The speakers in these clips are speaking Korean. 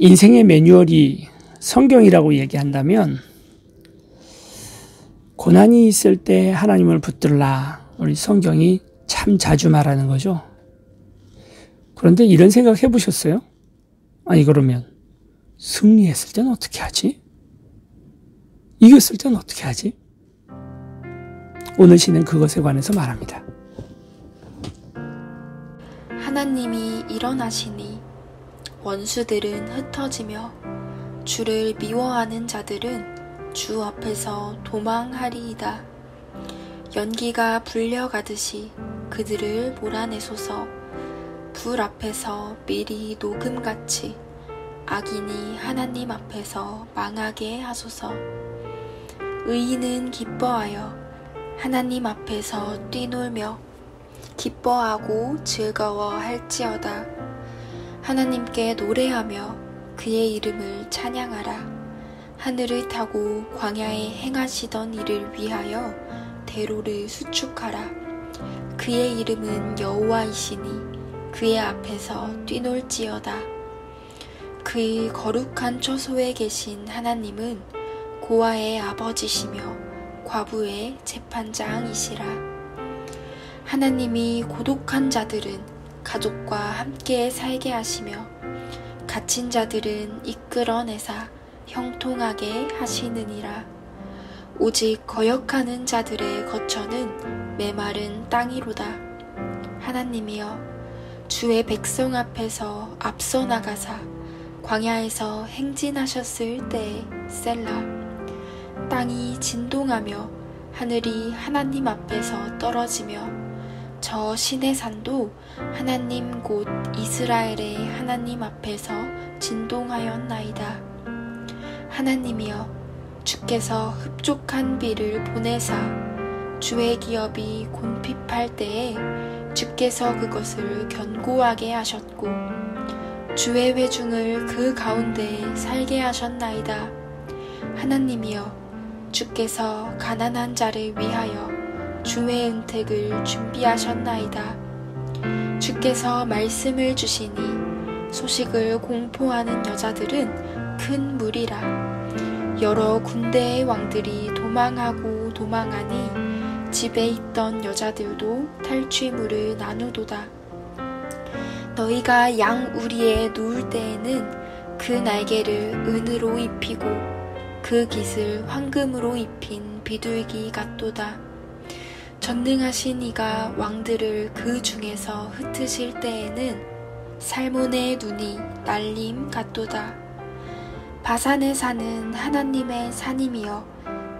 인생의 매뉴얼이 성경이라고 얘기한다면 고난이 있을 때 하나님을 붙들라, 우리 성경이 참 자주 말하는 거죠. 그런데 이런 생각 해보셨어요? 아니 그러면 승리했을 때는 어떻게 하지? 이겼을 때는 어떻게 하지? 오늘 시는 그것에 관해서 말합니다. 하나님이 일어나시니 원수들은 흩어지며 주를 미워하는 자들은 주 앞에서 도망하리이다. 연기가 불려가듯이 그들을 몰아내소서. 불 앞에서 미리 녹음같이 악인이 하나님 앞에서 망하게 하소서. 의인은 기뻐하여 하나님 앞에서 뛰놀며 기뻐하고 즐거워할지어다. 하나님께 노래하며 그의 이름을 찬양하라. 하늘을 타고 광야에 행하시던 이를 위하여 대로를 수축하라. 그의 이름은 여호와이시니 그의 앞에서 뛰놀지어다. 그의 거룩한 처소에 계신 하나님은 고아의 아버지시며 과부의 재판장이시라. 하나님이 고독한 자들은 가족과 함께 살게 하시며 갇힌 자들은 이끌어내사 형통하게 하시느니라. 오직 거역하는 자들의 거처는 메마른 땅이로다. 하나님이여, 주의 백성 앞에서 앞서 나가사 광야에서 행진하셨을 때에 셀라. 땅이 진동하며 하늘이 하나님 앞에서 떨어지며 저 시내 산도 하나님 곧 이스라엘의 하나님 앞에서 진동하였나이다. 하나님이여, 주께서 흡족한 비를 보내사 주의 기업이 곤핍할 때에 주께서 그것을 견고하게 하셨고 주의 회중을 그 가운데에 살게 하셨나이다. 하나님이여, 주께서 가난한 자를 위하여 주의 은택을 준비하셨나이다. 주께서 말씀을 주시니 소식을 공포하는 여자들은 큰 무리라. 여러 군대의 왕들이 도망하고 도망하니 집에 있던 여자들도 탈취물을 나누도다. 너희가 양 우리에 누울 때에는 그 날개를 은으로 입히고 그 깃을 황금으로 입힌 비둘기 같도다. 전능하신 이가 왕들을 그 중에서 흩으실 때에는 살몬의 눈이 날림 같도다. 바산의 산은 하나님의 산임이여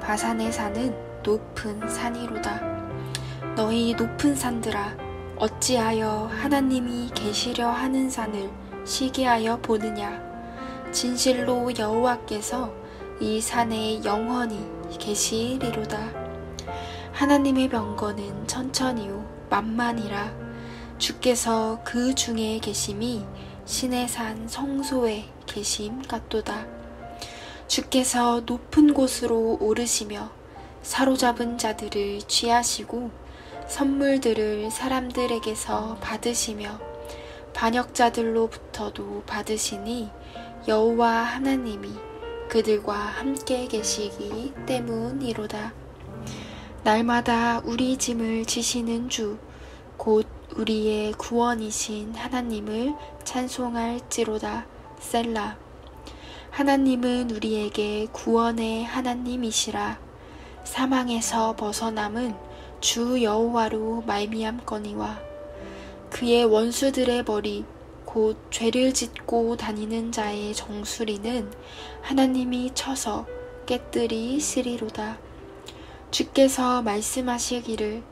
바산의 산은 높은 산이로다. 너희 높은 산들아, 어찌하여 하나님이 계시려 하는 산을 시기하여 보느냐. 진실로 여호와께서 이 산에 영원히 계시리로다. 하나님의 병거는 천천히요 만만이라. 주께서 그 중에 계심이 신의 산 성소에 계심 같도다. 주께서 높은 곳으로 오르시며 사로잡은 자들을 취하시고 선물들을 사람들에게서 받으시며 반역자들로부터도 받으시니 여호와 하나님이 그들과 함께 계시기 때문이로다. 날마다 우리 짐을 지시는 주 곧 우리의 구원이신 하나님을 찬송할지로다. 셀라. 하나님은 우리에게 구원의 하나님이시라. 사망에서 벗어남은 주 여호와로 말미암거니와 그의 원수들의 머리 곧 죄를 짓고 다니는 자의 정수리는 하나님이 쳐서 깨뜨리시리로다. 주께서 말씀하시기를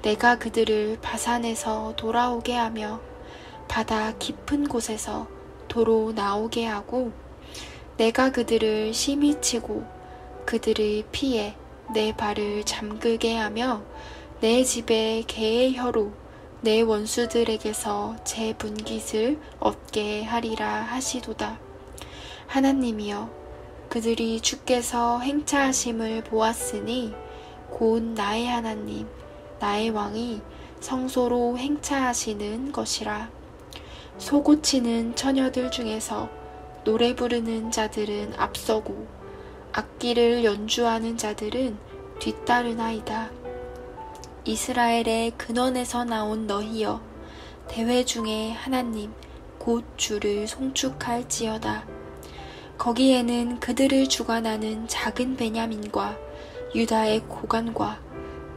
내가 그들을 바산에서 돌아오게 하며 바다 깊은 곳에서 도로 나오게 하고 내가 그들을 심히 치고 그들의 피에 내 발을 잠그게 하며 내 집에 개의 혀로 내 원수들에게서 제 분깃을 얻게 하리라 하시도다. 하나님이여, 그들이 주께서 행차하심을 보았으니 곧 나의 하나님 나의 왕이 성소로 행차하시는 것이라. 소고치는 처녀들 중에서 노래 부르는 자들은 앞서고 악기를 연주하는 자들은 뒤따르나이다. 이스라엘의 근원에서 나온 너희여, 대회 중에 하나님 곧 주를 송축할지어다. 거기에는 그들을 주관하는 작은 베냐민과 유다의 고관과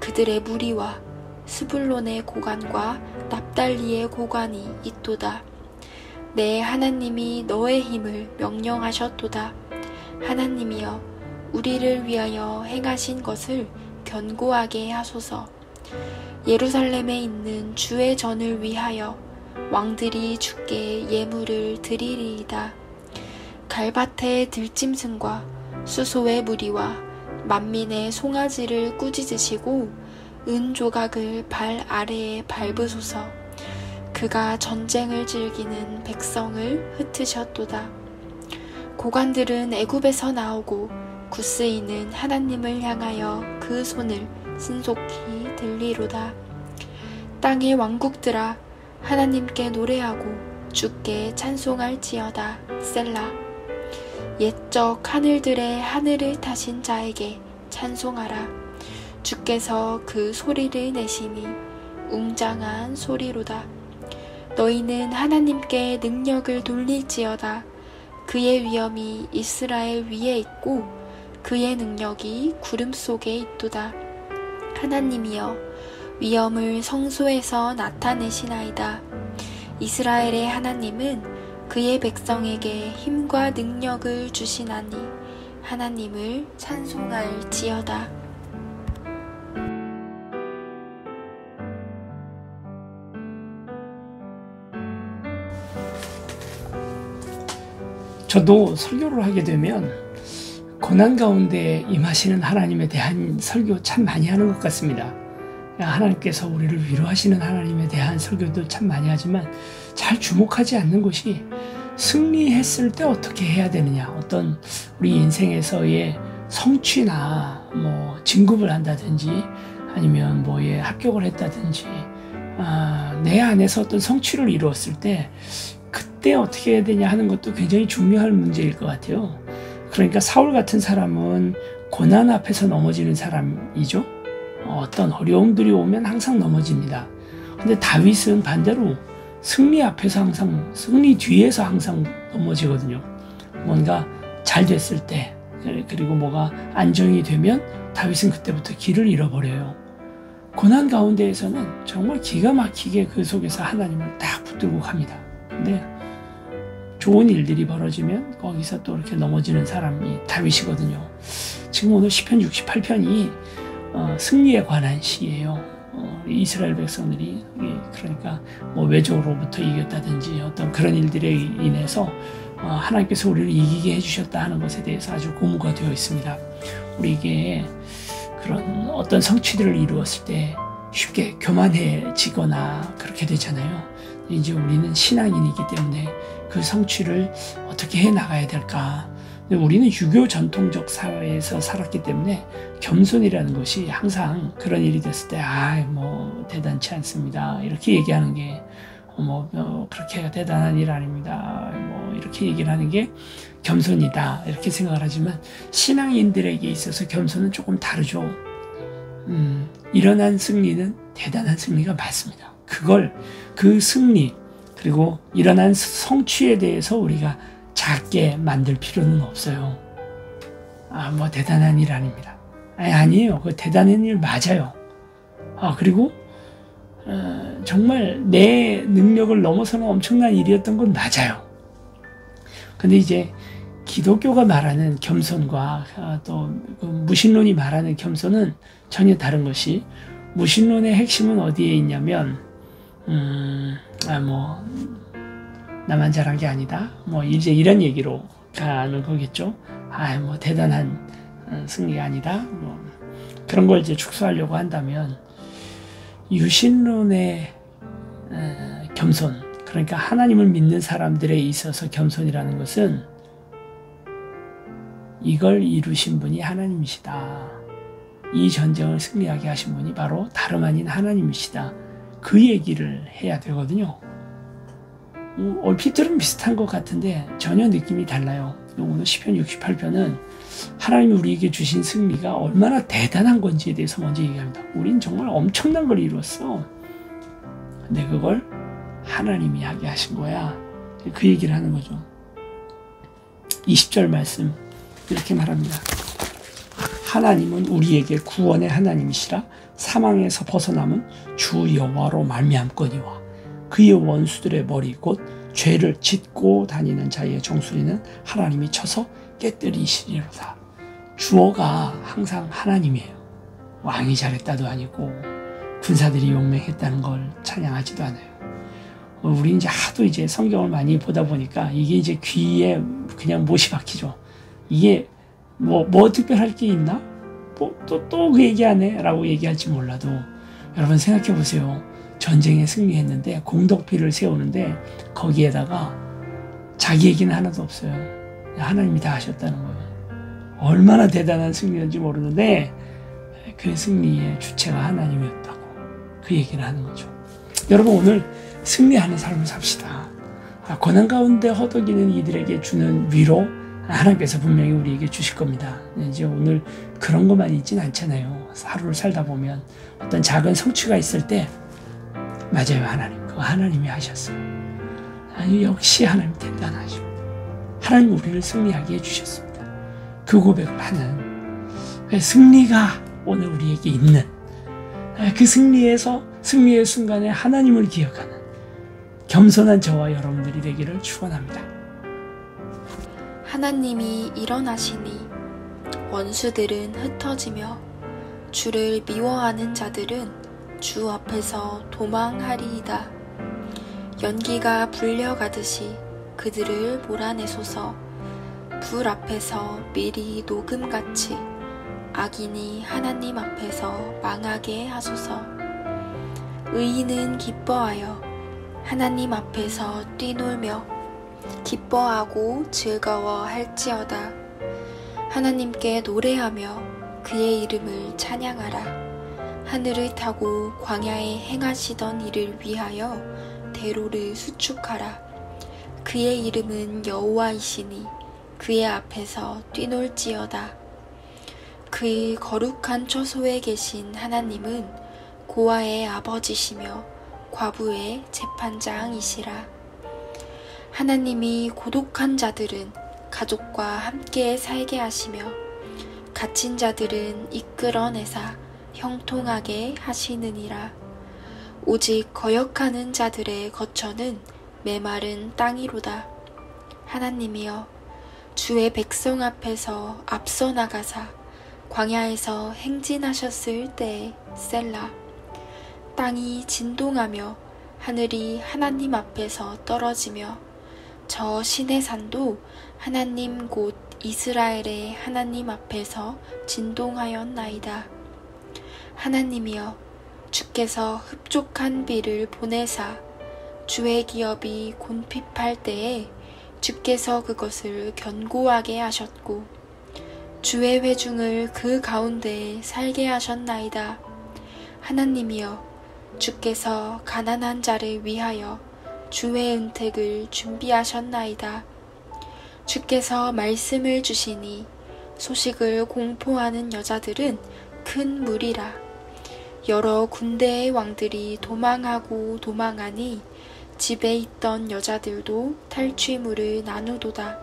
그들의 무리와 스불론의 고관과 납달리의 고관이 있도다. 내 하나님이 너의 힘을 명령하셨도다. 하나님이여, 우리를 위하여 행하신 것을 견고하게 하소서. 예루살렘에 있는 주의 전을 위하여 왕들이 주께 예물을 드리리이다. 갈밭의 들짐승과 수소의 무리와 만민의 송아지를 꾸짖으시고 은 조각을 발 아래에 밟으소서. 그가 전쟁을 즐기는 백성을 흩으셨도다. 고관들은 애굽에서 나오고 구스이는 하나님을 향하여 그 손을 신속히 들리로다. 땅의 왕국들아, 하나님께 노래하고 주께 찬송할지어다. 셀라. 옛적 하늘들의 하늘을 타신 자에게 찬송하라. 주께서 그 소리를 내심이 웅장한 소리로다. 너희는 하나님께 능력을 돌릴지어다. 그의 위엄이 이스라엘 위에 있고 그의 능력이 구름 속에 있도다. 하나님이여, 위엄을 성소에서 나타내시나이다. 이스라엘의 하나님은 그의 백성에게 힘과 능력을 주시나니 하나님을 찬송할지어다. 저도 설교를 하게 되면 고난 가운데 임하시는 하나님에 대한 설교 참 많이 하는 것 같습니다. 하나님께서 우리를 위로하시는 하나님에 대한 설교도 참 많이 하지만 잘 주목하지 않는 것이 승리했을 때 어떻게 해야 되느냐, 어떤 우리 인생에서의 성취나 진급을 한다든지 아니면 뭐에 합격을 했다든지 내 안에서 어떤 성취를 이루었을 때 그때 어떻게 해야 되냐 하는 것도 굉장히 중요한 문제일 것 같아요. 그러니까 사울 같은 사람은 고난 앞에서 넘어지는 사람이죠. 어떤 어려움들이 오면 항상 넘어집니다. 근데 다윗은 반대로 승리 앞에서 항상, 승리 뒤에서 항상 넘어지거든요. 뭔가 잘 됐을 때, 그리고 뭐가 안정이 되면 다윗은 그때부터 길을 잃어버려요. 고난 가운데에서는 정말 기가 막히게 그 속에서 하나님을 딱 붙들고 갑니다. 근데 좋은 일들이 벌어지면 거기서 또 이렇게 넘어지는 사람이 다윗이거든요. 지금 오늘 시편 68편이 승리에 관한 시예요. 이스라엘 백성들이 그러니까 외적으로부터 이겼다든지 어떤 그런 일들에 인해서 하나님께서 우리를 이기게 해주셨다 하는 것에 대해서 아주 고무가 되어 있습니다. 우리에게 그런 어떤 성취들을 이루었을 때 쉽게 교만해지거나 그렇게 되잖아요. 이제 우리는 신앙인이기 때문에 그 성취를 어떻게 해나가야 될까. 근데 우리는 유교 전통적 사회에서 살았기 때문에 겸손이라는 것이 항상 그런 일이 됐을 때 대단치 않습니다, 이렇게 얘기하는 게 그렇게 대단한 일 아닙니다, 이렇게 얘기를 하는 게 겸손이다 이렇게 생각을 하지만 신앙인들에게 있어서 겸손은 조금 다르죠. 일어난 승리는 대단한 승리가 맞습니다. 그 승리 그리고 일어난 성취에 대해서 우리가 작게 만들 필요는 없어요. 대단한 일 아닙니다. 아니에요. 그 대단한 일 맞아요. 그리고 정말 내 능력을 넘어서는 엄청난 일이었던 건 맞아요. 근데 이제 기독교가 말하는 겸손과 또 무신론이 말하는 겸손은 전혀 다른 것이, 무신론의 핵심은 어디에 있냐면 나만 잘한 게 아니다, 이제 이런 얘기로 가는 거겠죠. 대단한 승리가 아니다, 그런 걸 이제 축소하려고 한다면, 유신론의 겸손, 그러니까 하나님을 믿는 사람들에 있어서 겸손이라는 것은 이걸 이루신 분이 하나님이시다, 이 전쟁을 승리하게 하신 분이 바로 다름 아닌 하나님이시다, 그 얘기를 해야 되거든요. 얼핏 들으면 비슷한 것 같은데 전혀 느낌이 달라요. 오늘 시편 68편은 하나님이 우리에게 주신 승리가 얼마나 대단한 건지에 대해서 먼저 얘기합니다. 우린 정말 엄청난 걸 이뤘어. 근데 그걸 하나님이 하게 하신 거야. 그 얘기를 하는 거죠. 20절 말씀 이렇게 말합니다. 하나님은 우리에게 구원의 하나님이시라. 사망에서 벗어남은 주 여호와로 말미암거니와 그의 원수들의 머리 곧 죄를 짓고 다니는 자의 정수리는 하나님이 쳐서 깨뜨리시리로다. 주어가 항상 하나님이에요. 왕이 잘했다도 아니고 군사들이 용맹했다는 걸 찬양하지도 않아요. 우리 이제 하도 이제 성경을 많이 보다 보니까 이게 이제 귀에 그냥 못이 박히죠. 이게 뭐 특별할 게 있나? 또 그 얘기하네 라고 얘기할지 몰라도 여러분 생각해 보세요. 전쟁에 승리했는데 공덕비를 세우는데 거기에다가 자기 얘기는 하나도 없어요. 하나님이 다 하셨다는 거예요. 얼마나 대단한 승리인지 모르는데 그 승리의 주체가 하나님이었다고 그 얘기를 하는 거죠. 여러분 오늘 승리하는 삶을 삽시다. 고난 가운데 허덕이는 이들에게 주는 위로 하나님께서 분명히 우리에게 주실 겁니다. 이제 오늘 그런 것만 있진 않잖아요. 하루를 살다 보면 어떤 작은 성취가 있을 때 맞아요. 그거 하나님이 하셨어요. 아니, 역시 하나님 대단하시고 하나님 우리를 승리하게 해주셨습니다. 그 고백을 하는 승리가 오늘 우리에게 있는 그 승리의 순간에 하나님을 기억하는 겸손한 저와 여러분들이 되기를 축원합니다. 하나님이 일어나시니 원수들은 흩어지며 주를 미워하는 자들은 주 앞에서 도망하리이다. 연기가 불려가듯이 그들을 몰아내소서. 불 앞에서 미리 녹음같이 악인이 하나님 앞에서 망하게 하소서. 의인은 기뻐하여 하나님 앞에서 뛰놀며 기뻐하고 즐거워할지어다. 하나님께 노래하며 그의 이름을 찬양하라. 하늘을 타고 광야에 행하시던 이를 위하여 대로를 수축하라. 그의 이름은 여호와이시니 그의 앞에서 뛰놀지어다. 그의 거룩한 처소에 계신 하나님은 고아의 아버지시며 과부의 재판장이시라. 하나님이 고독한 자들은 가족과 함께 살게 하시며 갇힌 자들은 이끌어내사 형통하게 하시느니라. 오직 거역하는 자들의 거처는 메마른 땅이로다. 하나님이여 주의 백성 앞에서 앞서 나가사 광야에서 행진하셨을 때에 셀라. 땅이 진동하며 하늘이 하나님 앞에서 떨어지며 저 신의 산도 하나님 곧 이스라엘의 하나님 앞에서 진동하였나이다. 하나님이여 주께서 흡족한 비를 보내사 주의 기업이 곤핍할 때에 주께서 그것을 견고하게 하셨고 주의 회중을 그 가운데에 살게 하셨나이다. 하나님이여 주께서 가난한 자를 위하여 주의 은택을 준비하셨나이다. 주께서 말씀을 주시니 소식을 공포하는 여자들은 큰 무리라. 여러 군대의 왕들이 도망하고 도망하니 집에 있던 여자들도 탈취물을 나누도다.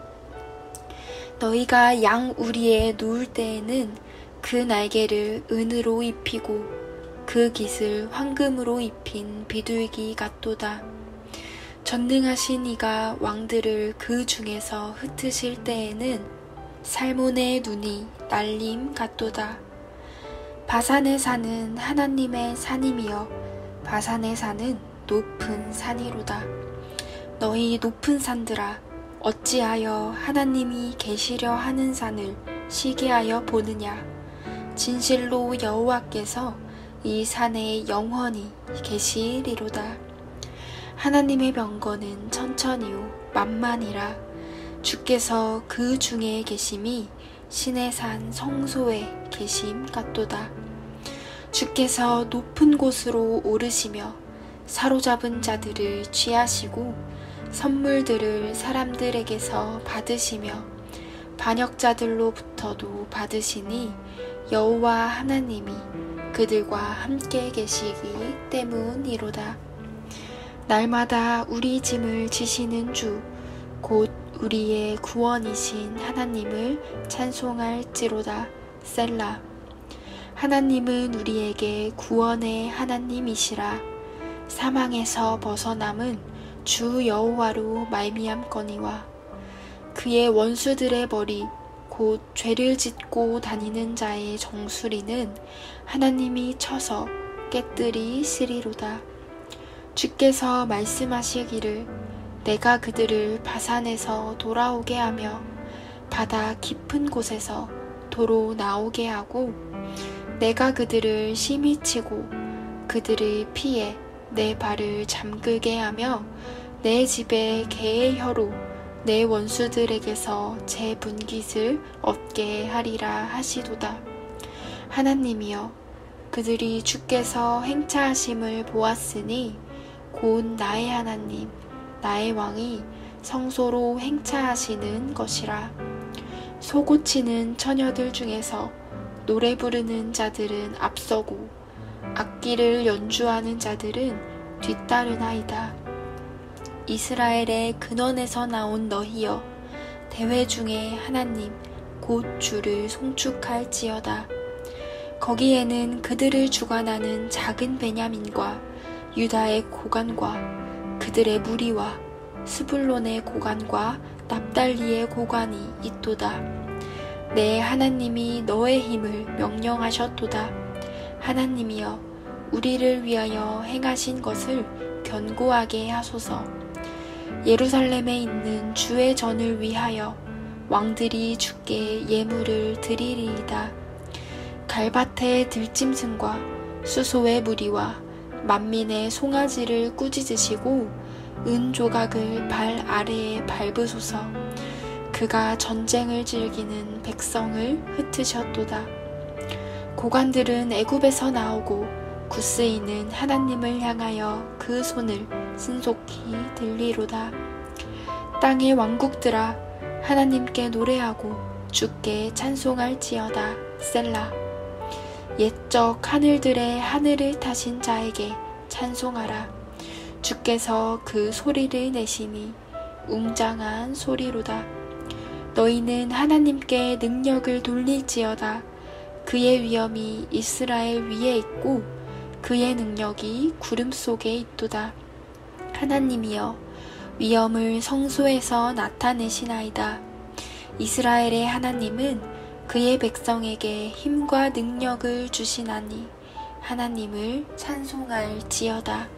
너희가 양 우리에 누울 때에는 그 날개를 은으로 입히고 그 깃을 황금으로 입힌 비둘기 같도다. 전능하신 이가 왕들을 그 중에서 흩으실 때에는 살몬의 눈이 날림 같도다. 바산의 산은 하나님의 산이며 바산의 산은 높은 산이로다. 너희 높은 산들아 어찌하여 하나님이 계시려 하는 산을 시기하여 보느냐. 진실로 여호와께서 이 산에 영원히 계시리로다. 하나님의 병거는 천천히요 만만이라. 주께서 그 중에 계심이 신의 산 성소에 계심 같도다. 주께서 높은 곳으로 오르시며 사로잡은 자들을 취하시고 선물들을 사람들에게서 받으시며 반역자들로부터도 받으시니 여호와 하나님이 그들과 함께 계시기 때문이로다. 날마다 우리 짐을 지시는 주, 곧 우리의 구원이신 하나님을 찬송할지로다. 셀라. 하나님은 우리에게 구원의 하나님이시라. 사망에서 벗어남은 주 여호와로 말미암거니와 그의 원수들의 머리 곧 죄를 짓고 다니는 자의 정수리는 하나님이 쳐서 깨뜨리시리로다. 주께서 말씀하시기를 내가 그들을 바산에서 돌아오게 하며 바다 깊은 곳에서 도로 나오게 하고 내가 그들을 심히 치고 그들의 피에 내 발을 잠그게 하며 내 집에 개의 혀로 내 원수들에게서 제 분깃을 얻게 하리라 하시도다. 하나님이여 그들이 주께서 행차하심을 보았으니 곧 나의 하나님 나의 왕이 성소로 행차하시는 것이라. 소고치는 처녀들 중에서 노래 부르는 자들은 앞서고 악기를 연주하는 자들은 뒤따르나이다. 이스라엘의 근원에서 나온 너희여 대회 중에 하나님 곧 주를 송축할지어다. 거기에는 그들을 주관하는 작은 베냐민과 유다의 고관과 그들의 무리와 스불론의 고관과 납달리의 고관이 있도다. 내 하나님이 너의 힘을 명령하셨도다. 하나님이여 우리를 위하여 행하신 것을 견고하게 하소서. 예루살렘에 있는 주의 전을 위하여 왕들이 주께 예물을 드리리이다. 갈밭의 들짐승과 수소의 무리와 만민의 송아지를 꾸짖으시고 은 조각을 발 아래에 밟으소서. 그가 전쟁을 즐기는 백성을 흩으셨도다. 고관들은 애굽에서 나오고 구스이는 하나님을 향하여 그 손을 신속히 들리로다. 땅의 왕국들아 하나님께 노래하고 주께 찬송할지어다. 셀라. 옛적 하늘들의 하늘을 타신 자에게 찬송하라. 주께서 그 소리를 내시니 웅장한 소리로다. 너희는 하나님께 능력을 돌릴지어다. 그의 위엄이 이스라엘 위에 있고 그의 능력이 구름 속에 있도다. 하나님이여 위엄을 성소에서 나타내시나이다. 이스라엘의 하나님은 그의 백성에게 힘과 능력을 주시나니 하나님을 찬송할지어다.